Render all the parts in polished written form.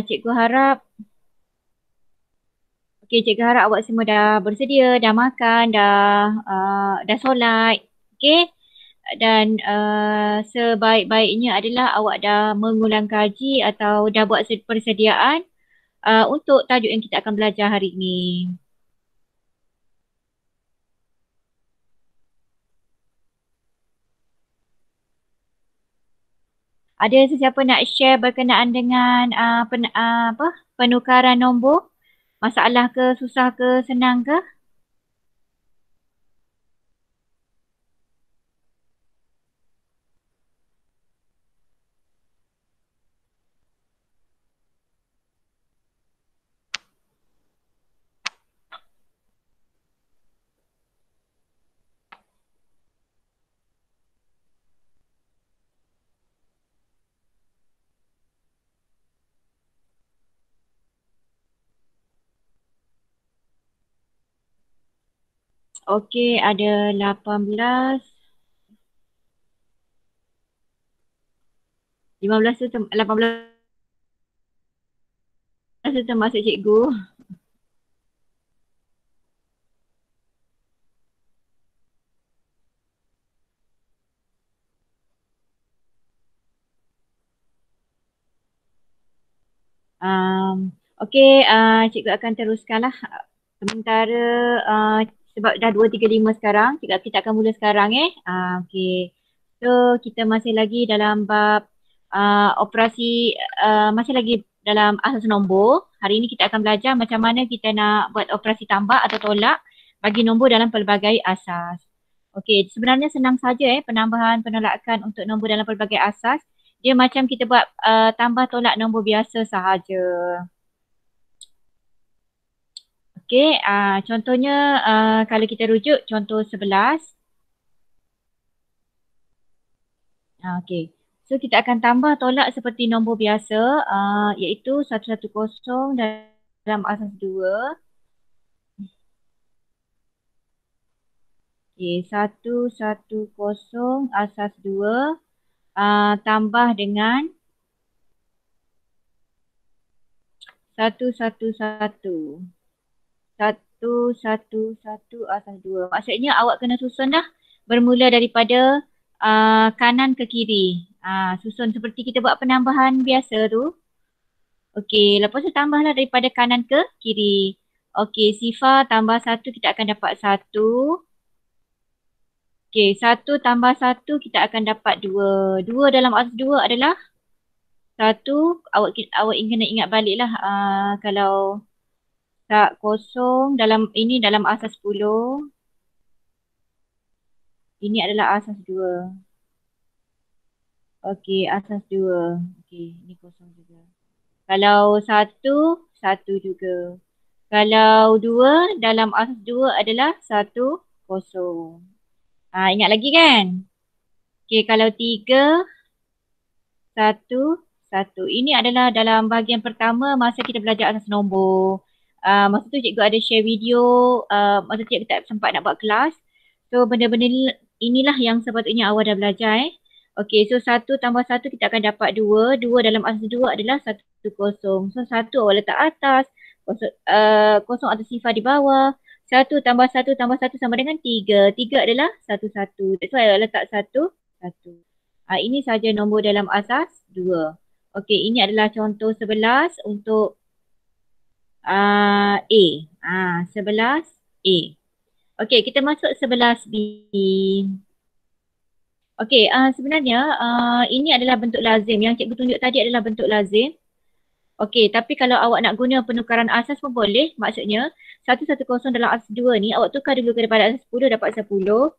Cikgu harap, okey, cikgu harap awak semua dah bersedia, dah makan, dah solat. Okey. Dan sebaik-baiknya adalah awak dah mengulang kaji atau dah buat persediaan untuk tajuk yang kita akan belajar hari ini. Ada sesiapa nak share berkenaan dengan penukaran nombor? Masalah ke, susah ke, senang ke? Okey, ada 18, 15 tu, 18 tu termasuk cikgu. Okey, cikgu akan teruskanlah. Sementara uh, sebab dah 2.35 sekarang, kita akan mula sekarang okey. So kita masih lagi dalam bab operasi, masih lagi dalam asas nombor. Hari ini kita akan belajar macam mana kita nak buat operasi tambah atau tolak bagi nombor dalam pelbagai asas. Okey, sebenarnya senang saja penambahan penolakan untuk nombor dalam pelbagai asas. Dia macam kita buat tambah tolak nombor biasa sahaja. Okey, contohnya kalau kita rujuk contoh 11. Okey. So kita akan tambah tolak seperti nombor biasa, iaitu 110 dalam asas 2. Okey, 110 asas 2 tambah dengan 111. 111 asas 2. Maksudnya awak kena susun dah bermula daripada kanan ke kiri. Susun seperti kita buat penambahan biasa tu. Okey, lepas tu tambahlah daripada kanan ke kiri. Okey, sifar tambah 1 kita akan dapat 1. Okey, 1 tambah 1 kita akan dapat 2. 2 dalam asas 2 adalah 1. Awak kena ingat baliklah kalau tak kosong dalam asas 10. Ini adalah asas 2. Okey, asas 2. Okey, ini kosong juga. Kalau 1, 1 juga. Kalau 2 dalam asas 2 adalah 1, kosong. Ingat lagi kan? Okey, kalau 3, 1, 1. Ini adalah dalam bahagian pertama masa kita belajar asas nombor. Masa tu cikgu ada share video, masa tu cikgu tak sempat nak buat kelas. So benda-benda inilah yang sepatutnya awak dah belajar Okey, so 1 tambah 1 kita akan dapat 2. 2 dalam asas 2 adalah 1, kosong. So 1 awak letak atas, kosong atau sifar di bawah. 1 tambah 1 tambah 1 sama dengan 3. 3 adalah 1, 1. That's why awak letak 1, 1. Ini saja nombor dalam asas 2. Okey, ini adalah contoh 11 untuk A. 11 A. Okey, kita masuk 11 B. Okey, sebenarnya ini adalah bentuk lazim. Yang cikgu tunjuk tadi adalah bentuk lazim. Okey, tapi kalau awak nak guna penukaran asas pun boleh. Maksudnya 110 dalam asas 2 ni awak tukar dulu daripada asas 10 dapat 10.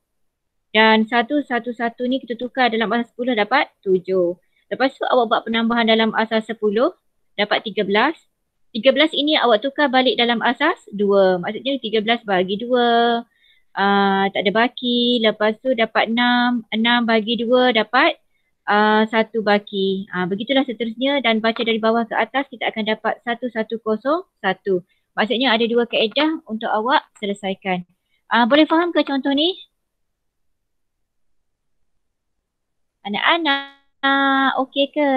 Dan 111 ni kita tukar dalam asas 10 dapat 7. Lepas tu awak buat penambahan dalam asas 10 dapat 13. 13 ini awak tukar balik dalam asas 2. Maksudnya 13 bagi 2. Tak ada baki. Lepas tu dapat 6. 6 bagi 2 dapat 1 baki. Begitulah seterusnya dan baca dari bawah ke atas kita akan dapat 1101. Maksudnya ada 2 kaedah untuk awak selesaikan. Boleh faham ke contoh ni? Anak-anak, okey ke?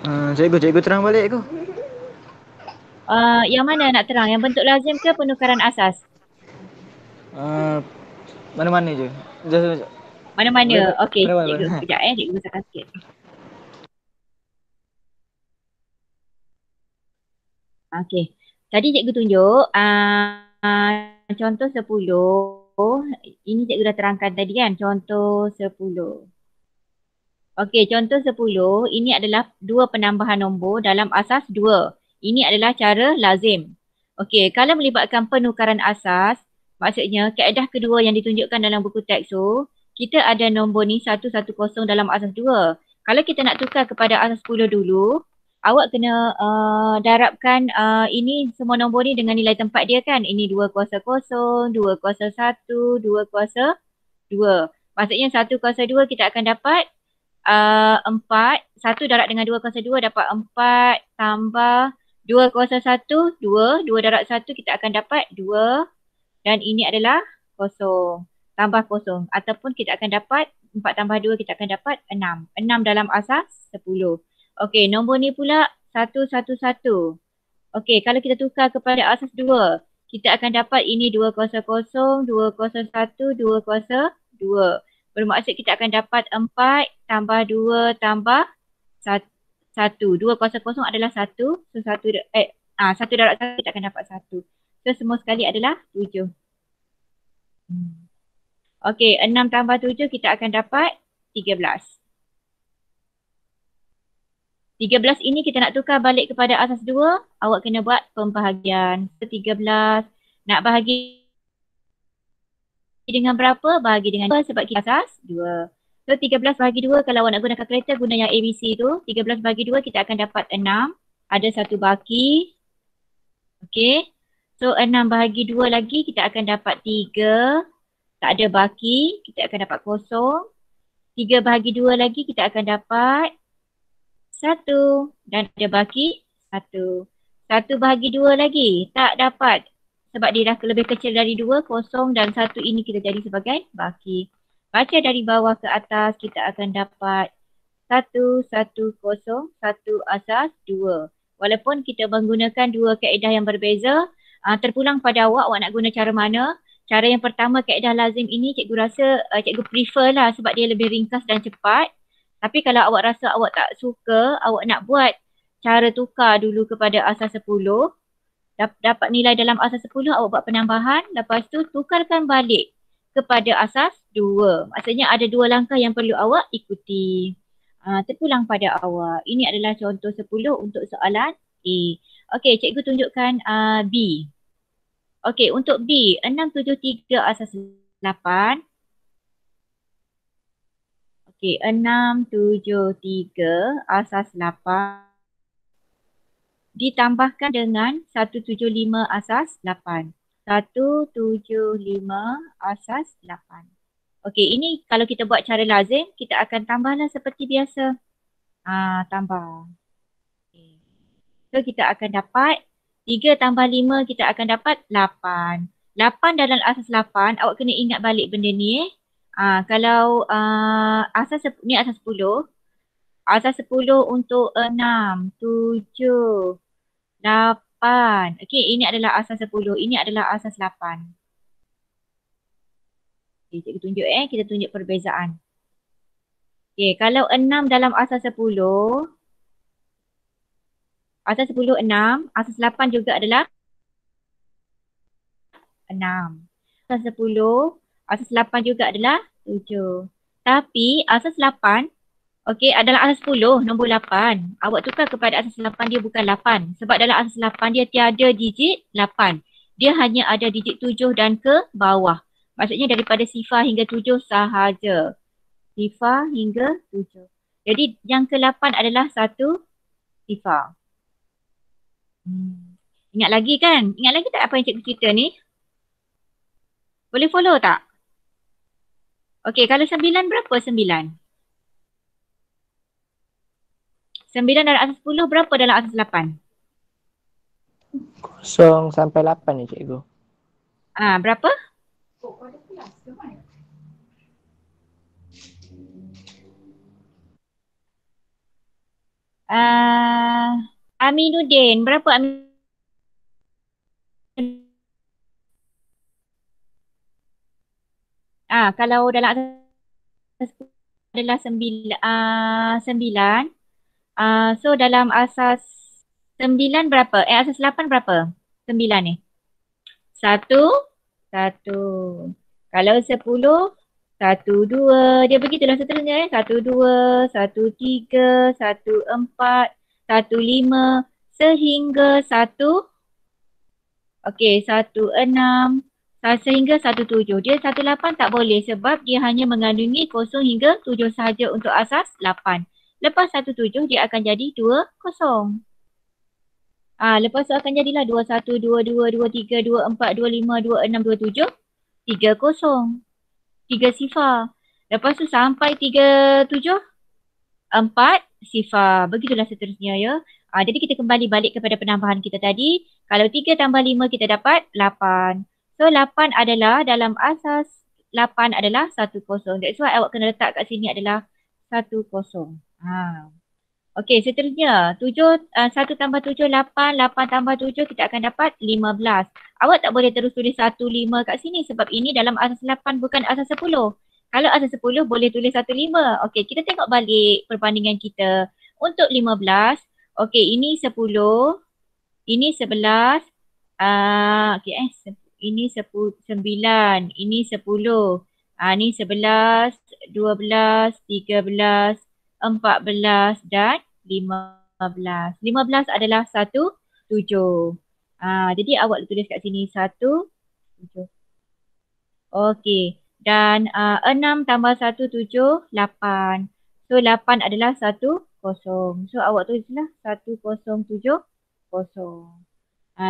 Cikgu terang balik aku. Yang mana nak terang? Yang bentuk lazim ke penukaran asas? Uh, Mana-mana je. Just, Mana-mana? boleh, Okey, cikgu. mana-mana. Kejap cikgu besarkan sikit. Okey. Tadi cikgu tunjuk contoh 10. Ini cikgu dah terangkan tadi kan, contoh 10. Okey, contoh 10. Ini adalah dua penambahan nombor dalam asas 2. Ini adalah cara lazim. Okey, kalau melibatkan penukaran asas, maksudnya kaedah kedua yang ditunjukkan dalam buku teks tu, kita ada nombor ni 110 dalam asas 2. Kalau kita nak tukar kepada asas 10 dulu, awak kena darabkan ini semua nombor ni dengan nilai tempat dia kan. Ini 200, 201, 202. Maksudnya 102 kita akan dapat 4. 1 darab dengan 202 dapat 4 tambah 201, 2. 2 darab 1 kita akan dapat 2. Dan ini adalah kosong. Tambah kosong. Ataupun kita akan dapat 4 tambah 2 kita akan dapat 6. 6 dalam asas 10. Okey, nombor ni pula 111. Okey, kalau kita tukar kepada asas 2, kita akan dapat ini 200, 201, 202. Bermaksud kita akan dapat 4 tambah 2 tambah 1. 200 adalah 1. So 1 darab 1 kita akan dapat 1. So semua sekali adalah 7. Okey, 6 tambah 7 kita akan dapat 13. 13 ini kita nak tukar balik kepada asas 2, awak kena buat pembahagian. So 13 nak bahagi dengan berapa? Bahagi dengan 2 sebab kita asas 2. So 13 bahagi 2, kalau awak nak guna kalkulator guna yang ABC tu. 13 bahagi 2 kita akan dapat 6. Ada satu baki. Okey. So 6 bahagi 2 lagi kita akan dapat 3. Tak ada baki, kita akan dapat kosong. 3 bahagi 2 lagi kita akan dapat 1. Dan ada baki 1. 1 bahagi 2 lagi tak dapat. Sebab dia dah lebih kecil dari 2, kosong dan 1 ini kita jadi sebagai baki. Baca dari bawah ke atas kita akan dapat 1, 1, kosong, 1 asas 2. Walaupun kita menggunakan dua kaedah yang berbeza, terpulang pada awak nak guna cara mana. Cara yang pertama kaedah lazim ini cikgu rasa cikgu prefer lah sebab dia lebih ringkas dan cepat. Tapi kalau awak rasa awak tak suka, awak nak buat cara tukar dulu kepada asas 10, dapat nilai dalam asas 10, awak buat penambahan, lepas tu tukarkan balik kepada asas 2. Maksudnya ada dua langkah yang perlu awak ikuti. Terpulang pada awak. Ini adalah contoh 10 untuk soalan A. Okey, cikgu tunjukkan B. Okey, untuk B, 673 asas 8. Okey, 673 asas 8 ditambahkan dengan 175 asas 8. 175 asas 8. Okey, ini kalau kita buat cara lazim, kita akan tambahlah seperti biasa. Tambah. Okay. So, kita akan dapat 3 tambah 5, kita akan dapat 8. 8 dalam asas 8, awak kena ingat balik benda ni. Kalau ni asas 10. Asas 10 untuk 6, 7, 8. Okey, ini adalah asas 10. Ini adalah asas 8. Okay, cikgu tunjuk kita tunjuk perbezaan. Okey, kalau 6 dalam asas 10, asas 10 6, asas 8 juga adalah 6. Asas 10, asas 8 juga adalah 7. Tapi asas 8, okey, adalah asas 10, nombor 8. Awak tukar kepada asas 8, dia bukan 8. Sebab dalam asas 8 dia tiada digit 8. Dia hanya ada digit 7 dan ke bawah. Maksudnya daripada sifar hingga 7 sahaja. Sifar hingga 7. Jadi yang ke-8 adalah satu sifar. Ingat lagi kan? Ingat lagi tak apa yang cikgu cerita ni? Boleh follow tak? Okey, kalau 9 berapa 9? 9 dalam asas 10 berapa dalam asas 8? 0 sampai 8 ni cikgu. Berapa? Aminuddin. Berapa Aminuddin? Kalau dalam asas adalah 9. So dalam asas 9 berapa? Asas 8 berapa? 9 ni. 1, 1. Kalau 10, 1, 2. Dia begitulah seterusnya. 1, 2, 1, 3, 1, 4, 1, 5 sehingga 1. Okey, 1, 6 sehingga 1, 7. Dia 1, 8 tak boleh sebab dia hanya mengandungi 0 hingga 7 sahaja untuk asas 8. Lepas 1, 7 dia akan jadi 2, 0. Lepas tu akan jadilah 2, 1, 2, 2, 2, 3, 2, 4, 2, 5, 2, 6, 2, 7, 3, 0. 3 sifar. Lepas tu sampai 3, 7, 4 sifar. Begitulah seterusnya ya. Jadi kita kembali balik kepada penambahan kita tadi. Kalau 3 tambah 5 kita dapat 8. So 8 adalah dalam asas 8 adalah 1, 0. That's why awak kena letak kat sini adalah 1, 0. Okey, seterusnya 1 tambah 7, 8. 8 tambah 7 kita akan dapat 15. Awak tak boleh terus tulis 1, 5 kat sini sebab ini dalam asas 8 bukan asas 10. Kalau asas 10 boleh tulis 1, 5. Okey, kita tengok balik perbandingan kita. Untuk 15, okey ini 10, ini 11, ini 9, ini 10, ni 11, 12, 13, 14 dan 15. 15 adalah 1, 7. Jadi awak tulis kat sini 1, 7. Okey. Dan 6 tambah 1, 7, 8. So 8 adalah 1, 0. So awak tulislah 1, 0, 7, 0.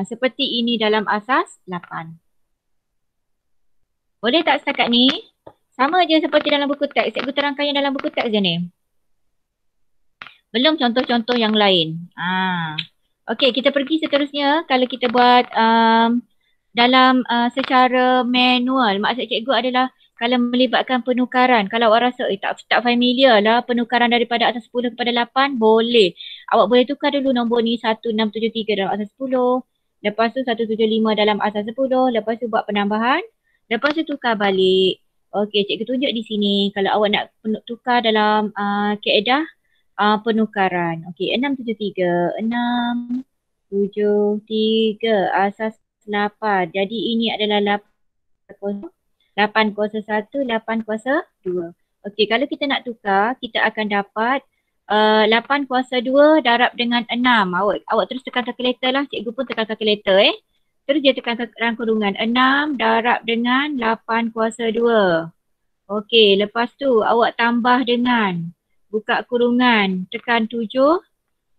Seperti ini dalam asas 8. Boleh tak setakat ni? Sama je seperti dalam buku teks. Cikgu terangkan yang dalam buku teks je ni. Belum contoh-contoh yang lain. Okey, kita pergi seterusnya. Kalau kita buat dalam secara manual, maksud cikgu adalah kalau melibatkan penukaran. Kalau awak rasa tak familiar lah penukaran daripada asas 10 kepada 8, boleh. Awak boleh tukar dulu nombor ni 1673 dalam asas 10. Lepas tu 175 dalam asas 10. Lepas tu buat penambahan. Lepas tu tukar balik. Okey, cikgu tunjuk di sini. Kalau awak nak tukar dalam kaedah penukaran. Okey, 673. 673 asas 8. Jadi ini adalah 8 kuasa 1, 8 kuasa 2. Okey, kalau kita nak tukar, kita akan dapat 8 kuasa 2 darab dengan 6. Awak terus tekan kalkulator lah. Cikgu pun tekan kalkulator Terus dia tekan dalam kurungan. 6 darab dengan 8 kuasa 2. Okey, lepas tu awak tambah dengan buka kurungan, tekan 7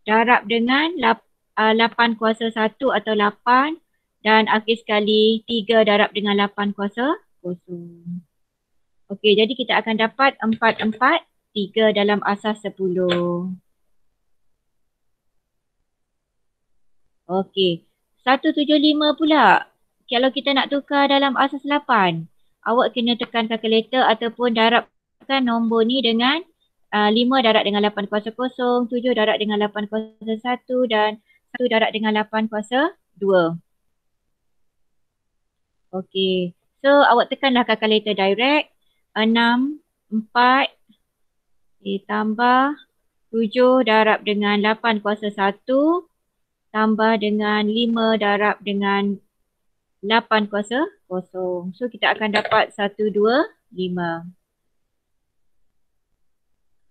darab dengan 8 kuasa 1 atau 8 dan akhir sekali 3 darab dengan 8 kuasa 0. Okey, jadi kita akan dapat 4, 4, 3 dalam asas 10. Okey, 175 pula. Kalau kita nak tukar dalam asas 8, awak kena tekan kalkulator ataupun darabkan nombor ni dengan 5 darab dengan 8 kuasa 0, 7 darab dengan 8 kuasa 1 dan 1 darab dengan 8 kuasa 2. Okey, so awak tekanlah kalkulator direct. 6, 4 tambah 7 darab dengan 8 kuasa 1 tambah dengan 5 darab dengan 8 kuasa 0. So kita akan dapat 125.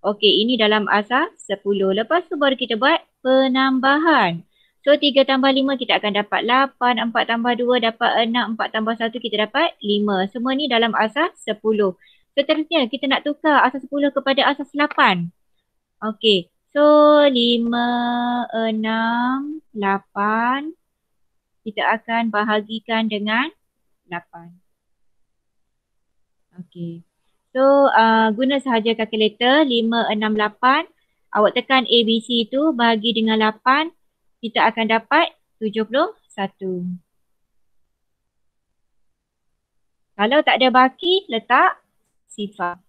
Okey, ini dalam asas 10. Lepas tu baru kita buat penambahan. So 3 tambah 5 kita akan dapat 8, 4 tambah 2 dapat 6, 4 tambah 1 kita dapat 5. Semua ni dalam asas 10. Seterusnya kita nak tukar asas 10 kepada asas 8. Okey, so 5, 6, 8 kita akan bahagikan dengan 8. Okey. So, guna sahaja kalkulator 5, 6, 8. Awak tekan ABC tu bahagi dengan 8. Kita akan dapat 71. Kalau tak ada baki, letak sifar.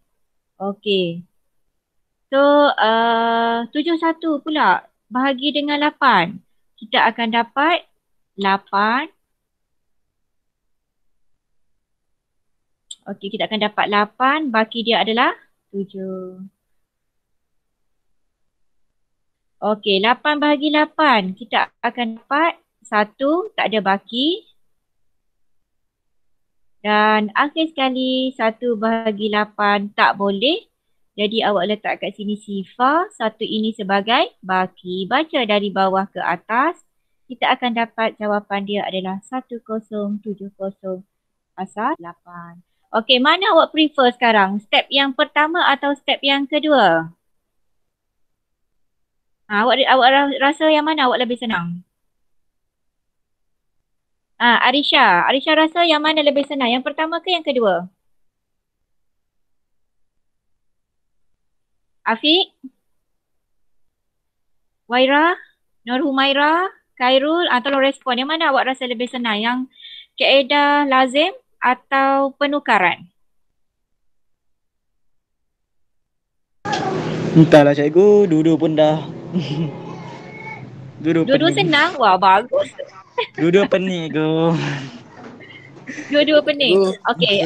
Okey. So, 71 pula bahagi dengan 8. kita akan dapat 8. Okey, kita akan dapat 8, baki dia adalah 7. Okey, 8 bahagi 8. Kita akan dapat 1, tak ada baki. Dan akhir sekali 1 bahagi 8 tak boleh. Jadi awak letak kat sini sifar. 1 ini sebagai baki. Baca dari bawah ke atas. Kita akan dapat jawapan dia adalah 1070 asal 8. Okey, mana awak prefer sekarang? Step yang pertama atau step yang kedua? Awak rasa yang mana awak lebih senang? Arisha. Arisha rasa yang mana lebih senang? Yang pertama ke yang kedua? Afiq? Waira? Nur Humaira? Khairul? Tolong respon. Yang mana awak rasa lebih senang? Yang kaedah lazim atau penukaran? Entahlah cikgu, dua-dua pun dah. Dua-dua Dua-dua pening. senang? Wah, bagus. Dua-dua pening cikgu. Dua-dua pening. Cikgu. Okey,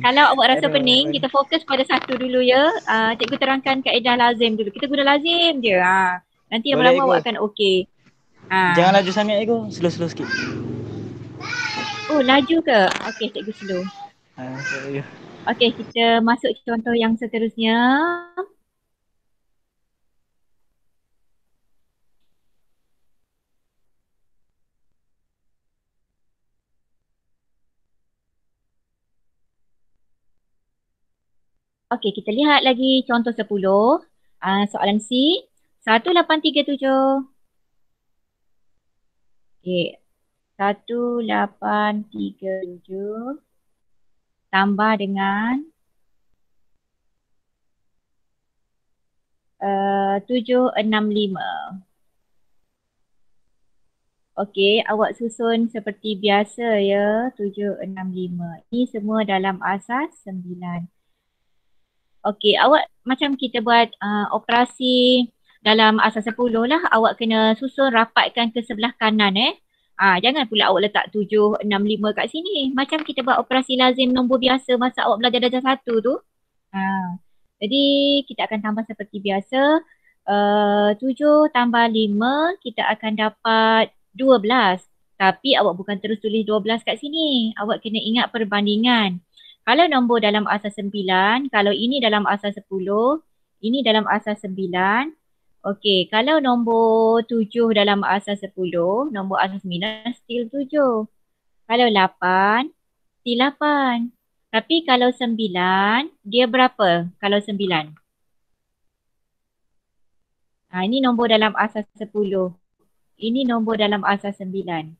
kalau awak rasa pening, kita fokus pada satu dulu ya. Cikgu terangkan kaedah lazim dulu. Kita guna lazim je. Nanti Boleh lama-lama cikgu. awak akan okey. Jangan laju sangat cikgu, slow-slow sikit. Oh, laju ke? Okey, cikgu slow. Sorry. Okey, kita masuk contoh yang seterusnya. Okey, kita lihat lagi contoh 10. Soalan C. 1837. Okey. 1837 tambah dengan 765. Okey, awak susun seperti biasa ya. 765. Ini semua dalam asas 9. Okey, awak macam kita buat operasi dalam asas 10 lah. Awak kena susun rapatkan ke sebelah kanan Jangan pula awak letak 765 kat sini. Macam kita buat operasi lazim nombor biasa masa awak belajar darjah 1 tu. Jadi kita akan tambah seperti biasa. 7 tambah 5 kita akan dapat 12. Tapi awak bukan terus tulis 12 kat sini. Awak kena ingat perbandingan. Kalau nombor dalam asas 9, kalau ini dalam asas 10, ini dalam asas 9. Okey, kalau nombor 7 dalam asas 10, nombor asas 9 still 7. Kalau 8, still 8. Tapi kalau 9, dia berapa kalau 9? Ini nombor dalam asas 10. Ini nombor dalam asas 9.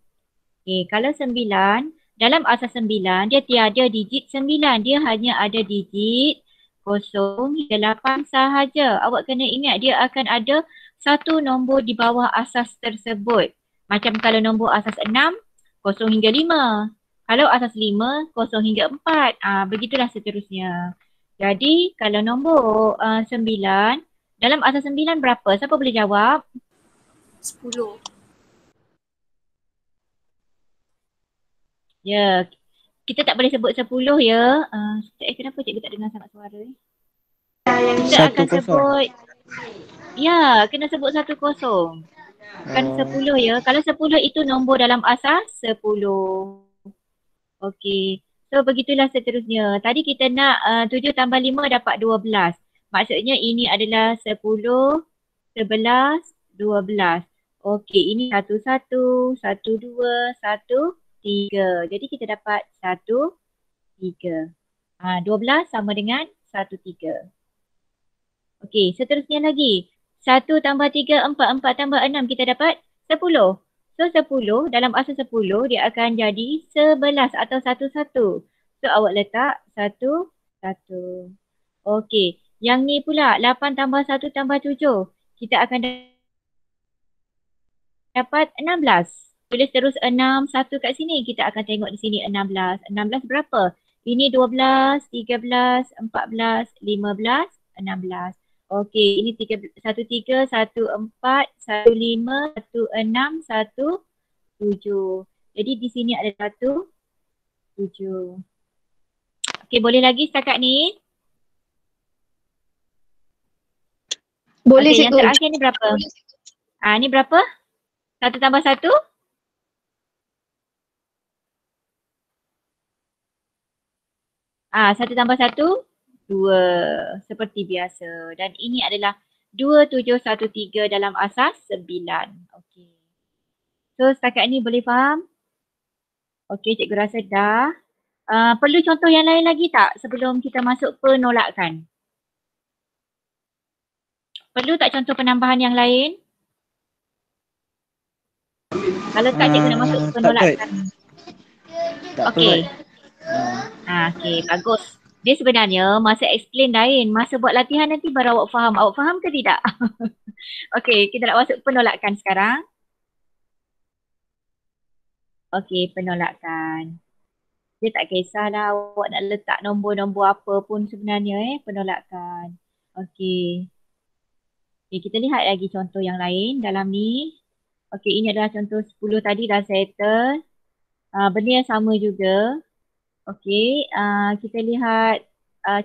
Okey, kalau 9, dalam asas 9, dia tiada digit 9. Dia hanya ada digit 0 hingga 8 sahaja. Awak kena ingat dia akan ada satu nombor di bawah asas tersebut. Macam kalau nombor asas 6, 0 hingga 5. Kalau asas 5, 0 hingga 4. Begitulah seterusnya. Jadi kalau nombor 9, dalam asas 9 berapa? Siapa boleh jawab? 10. Ya, kita tak boleh sebut 10 ya. Kenapa cikgu tak dengar sangat suara ni? Kita akan 1-0. sebut, ya, kena sebut 10. Bukan 10 ya. Kalau 10 itu nombor dalam asas 10. Okey. So begitulah seterusnya. Tadi kita nak 7 tambah 5 dapat 12. Maksudnya ini adalah 10, 11, 12. Okey, ini 1, 1, 1, 2, 1, 3. Jadi kita dapat 1, 3. 12 sama dengan 1, 3. Okey, seterusnya lagi. 1 tambah 3, 4. 4 tambah 6 kita dapat 10. So 10 dalam asas 10 dia akan jadi 11 atau 1, 1. So awak letak 1, 1. Okey, yang ni pula 8 tambah 1 tambah 7. Kita akan dapat 16. Tulis terus 6, 1 kat sini. Kita akan tengok di sini 16. 16 berapa? Ini 12, 13, 14, 15, 16. Okey, ini 13, 14, 15, 16, 17. Jadi di sini ada 17. Okey, boleh lagi setakat ni? Boleh Okey, yang cikgu. terakhir ni berapa? Ni berapa? 1 tambah 1? Satu tambah 1? 2. Seperti biasa. Dan ini adalah 2713 dalam asas 9. Okey. So setakat ni boleh faham? Okey, cikgu rasa dah. Perlu contoh yang lain lagi tak sebelum kita masuk penolakan? Perlu tak contoh penambahan yang lain? Kalau tak, cikgu nak masuk Tak kot. penolakan. Tak apa Okey. kot. Okey, bagus. Dia sebenarnya masa explain lain. Masa buat latihan nanti baru awak faham. Awak faham ke tidak? Okey, kita nak masuk penolakan sekarang. Okey, penolakan. Dia tak kisahlah awak nak letak nombor-nombor apa pun sebenarnya penolakan. Okey. Okay, kita lihat lagi contoh yang lain dalam ni. Okey, ini adalah contoh 10 tadi dah settle. Benda yang sama juga. Okey, kita lihat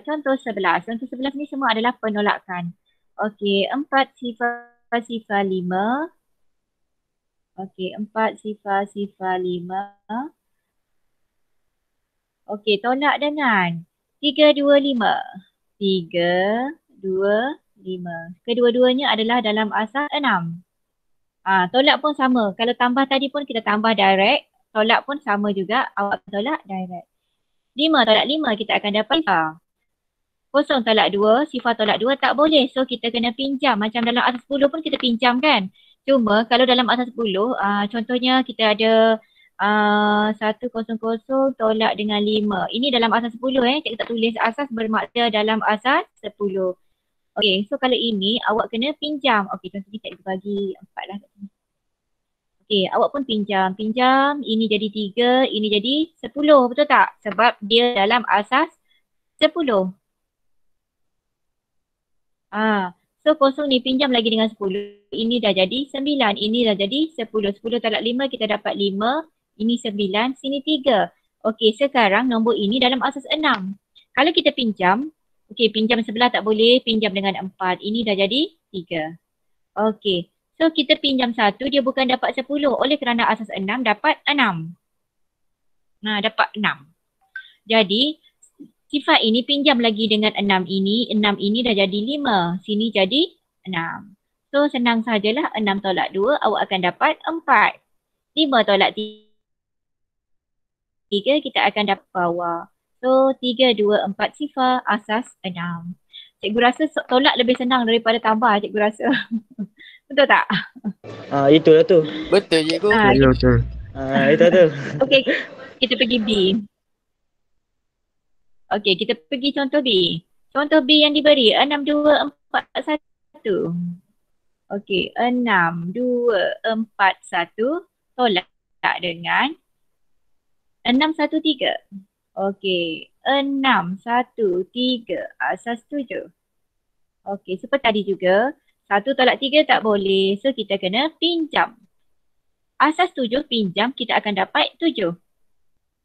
contoh 11. Contoh 11 ni semua adalah penolakan. Okey, 4 sifar 5. Okey, 4 sifar 5. Okey, tolak dengan 3, 2, 5. 3, 2, 5. Kedua-duanya adalah dalam asas 6. Tolak pun sama. Kalau tambah tadi pun kita tambah direct. Tolak pun sama juga. Awak tolak direct. 5 tolak 5 kita akan dapat sifar. 0 tolak 2, sifar tolak 2 tak boleh. So kita kena pinjam. Macam dalam asas 10 pun kita pinjam kan. Cuma kalau dalam asas 10, contohnya kita ada 100 tolak dengan 5. Ini dalam asas 10 Cikgu tak tulis asas bermakna dalam asas 10. Okey, so kalau ini awak kena pinjam. Okey, contohnya cikgu bagi 4 lah kat sini. Okey, awak pun pinjam. Pinjam, ini jadi 3, ini jadi 10. Betul tak? Sebab dia dalam asas 10. So 0 ni pinjam lagi dengan 10. Ini dah jadi 9. Ini dah jadi 10. 10 tolak 5 kita dapat 5. Ini 9, sini 3. Okey, sekarang nombor ini dalam asas 6. Kalau kita pinjam, okey, pinjam sebelah tak boleh, pinjam dengan 4. Ini dah jadi 3. Okey, so kita pinjam 1, dia bukan dapat 10. Oleh kerana asas 6 dapat 6. Dapat 6. Jadi, sifar ini pinjam lagi dengan 6 ini. 6 ini dah jadi 5. Sini jadi 6. So senang sajalah 6 tolak 2 awak akan dapat 4. 5 tolak 3 kita akan dapat bawah. So 3, 2, 4 sifar asas 6. Cikgu rasa tolak lebih senang daripada tambah cikgu rasa. Betul tak? Itulah tu. Betul cikgu. Betul. Itu tu. Okey, kita pergi B. Okey, kita pergi contoh B. Contoh B yang diberi 6, 2, 4, 1. Okey, 6, 2, 4, 1 tolak dengan 6, 1, 3. Okey, 6, 1, 3 asas 7. Okey, seperti tadi juga 1 tolak 3 tak boleh. So kita kena pinjam. Asas 7 pinjam kita akan dapat 7.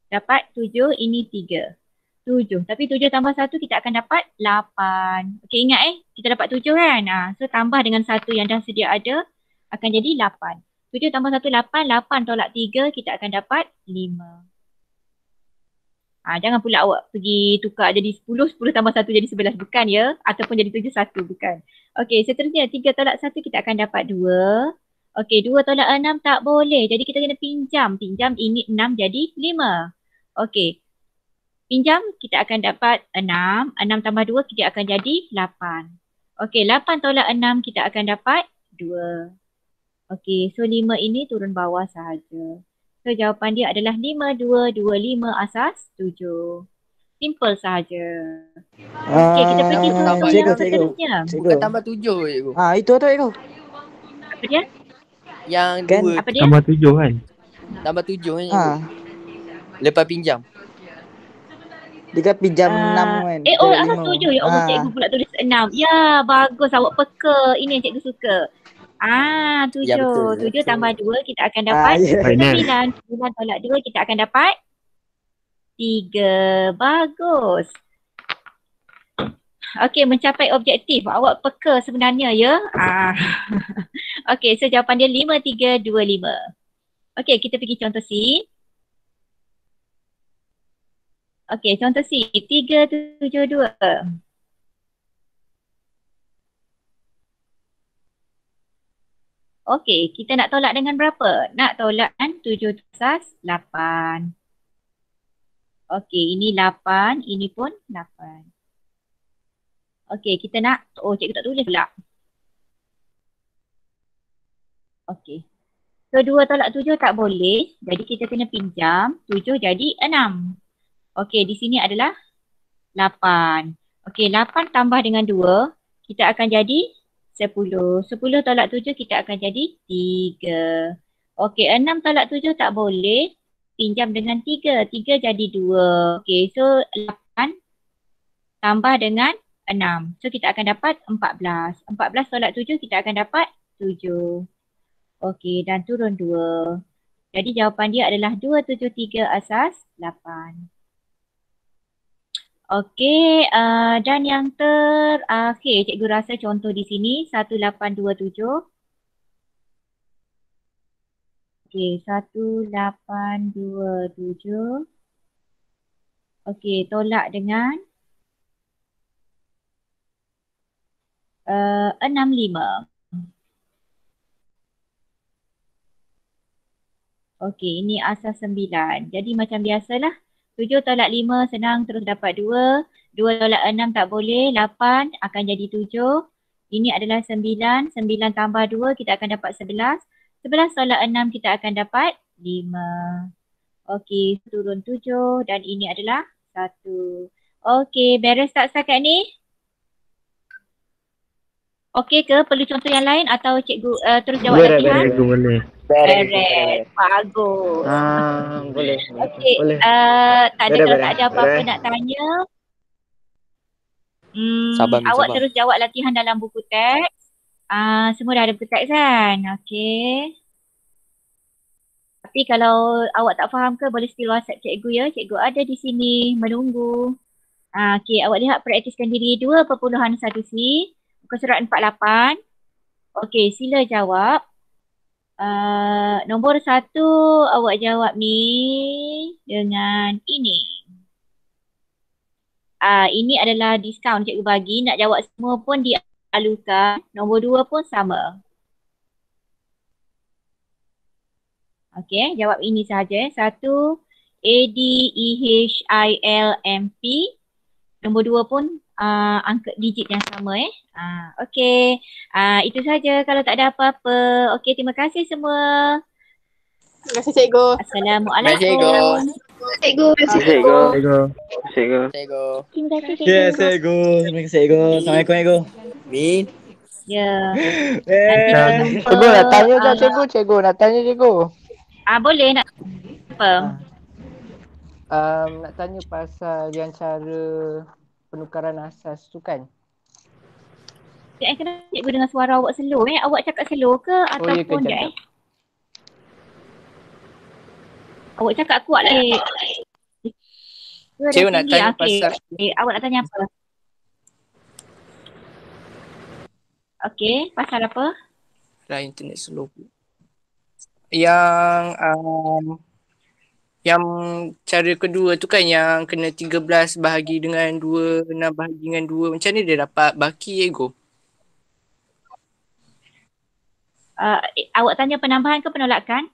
Dapat 7, ini 3. 7. Tapi 7 tambah 1 kita akan dapat 8. Okey, ingat kita dapat 7 kan? So tambah dengan 1 yang dah sedia ada akan jadi 8. 7 tambah 1 8. 8 tolak 3 kita akan dapat 5. Jangan pula awak pergi tukar jadi 10. 10 tambah 1 jadi 11. Bukan ya. Ataupun jadi 7 1. Bukan. Okey, seterusnya 3 tolak 1 kita akan dapat 2. Okey, 2 tolak 6 tak boleh. Jadi kita kena pinjam. Pinjam ini 6 jadi 5. Okey. Pinjam, kita akan dapat 6. 6 tambah 2, kita akan jadi 8. Okey, 8 tolak 6, kita akan dapat 2. Okey, so 5 ini turun bawah sahaja. So jawapan dia adalah 5, 2, 2, 5 asas 7. Simple sahaja. Okey, kita pergi contoh yang seterusnya. Bukan tambah 7 cikgu. Itu tu cikgu. Apa dia? Yang Kan? 2 Apa dia? Tambah 7 kan? tambah 7 kan cikgu. Lepas pinjam. Dia kan pinjam 6 kan. Asal 7. Ya Allah, cikgu pula tulis 6. Ya, bagus. Awak peka. Ini yang cikgu suka. 7. Ya, betul. 7 tambah 2 kita akan dapat 9. 9 tolak 2 kita akan dapat 3. Bagus. Okey, mencapai objektif. Awak peka sebenarnya ya. Okey, so jawapan dia 5, 3, 2, 5. Okey, kita pergi contoh C. Okey, contoh C. 3, 7, 2. Okey, kita nak tolak dengan berapa? Nak tolak dengan 7 asas 8. Okey, ini 8. Ini pun 8. Okey, kita nak, cikgu tak tulis pula. Okey. So, 2 tolak 7 tak boleh. Jadi, kita kena pinjam. 7 jadi 6. Okey, di sini adalah 8. Okey, 8 tambah dengan 2, kita akan jadi 10. 10 tolak 7, kita akan jadi 3. Okey, 6 tolak 7 tak boleh. Pinjam dengan 3. 3 jadi 2. Okey, so 8 tambah dengan 6. So kita akan dapat 14. 14 tolak 7 kita akan dapat 7. Okey, dan turun 2. Jadi jawapan dia adalah 273 asas 8. Okey, dan yang terakhir cikgu rasa contoh di sini 1827. Okey, 1827. Okey, tolak dengan 65. Okey, ini asas 9. Jadi macam biasalah. 7 tolak 5 senang terus dapat 2. 2 tolak 6 tak boleh. 8 akan jadi 7. Ini adalah 9. 9 tambah 2 kita akan dapat 11. 11 tolak 6 kita akan dapat 5. Okey, turun 7 dan ini adalah 1. Okey, beres tak setakat ni? Okey ke? Perlu contoh yang lain atau cikgu terus jawab latihan? Boleh. Beres. Bagus. Boleh. Okey, Boleh. tak ada apa-apa nak tanya. Awak terus jawab latihan dalam buku teks. Semua dah ada buku teks kan? Okey. Tapi kalau awak tak faham ke, boleh still WhatsApp cikgu ya. Cikgu ada di sini menunggu. Okey, awak lihat praktiskan diri 2.1C. Muka surat 48. Okey, sila jawab. Nombor 1 awak jawab ni dengan ini. Ini adalah diskaun cikgu bagi. Nak jawab semua pun dialukan. Nombor 2 pun sama. Okey, jawab ini sahaja. 1 ADEHILMP. Nombor 2 pun angka digit yang sama Okey. Itu saja kalau tak ada apa-apa. Okey, terima kasih semua. Terima kasih cikgu. Assalamualaikum. Cikgu. Cikgu. Terima kasih cikgu. Ya, cikgu. Terima kasih cikgu. Assalamualaikum cikgu. Min. Ya. Nanti kita jumpa. Cikgu nak tanya tak cikgu? Nak tanya cikgu. Boleh nak apa? Nak tanya pasal yang cara penukaran asas tu kan. Kena cikgu dengan suara awak slow Awak cakap slow ke ataupun ya, Awak cakap kuat lah. Cikgu nak tanya pasal awak nak tanya apa? Okey, pasal apa? internet slow. Yang cara kedua tu kan yang kena 13 bahagi dengan 2, 6 bahagi dengan 2. Macam ni dia dapat baki ego? Awak tanya penambahan ke penolakan?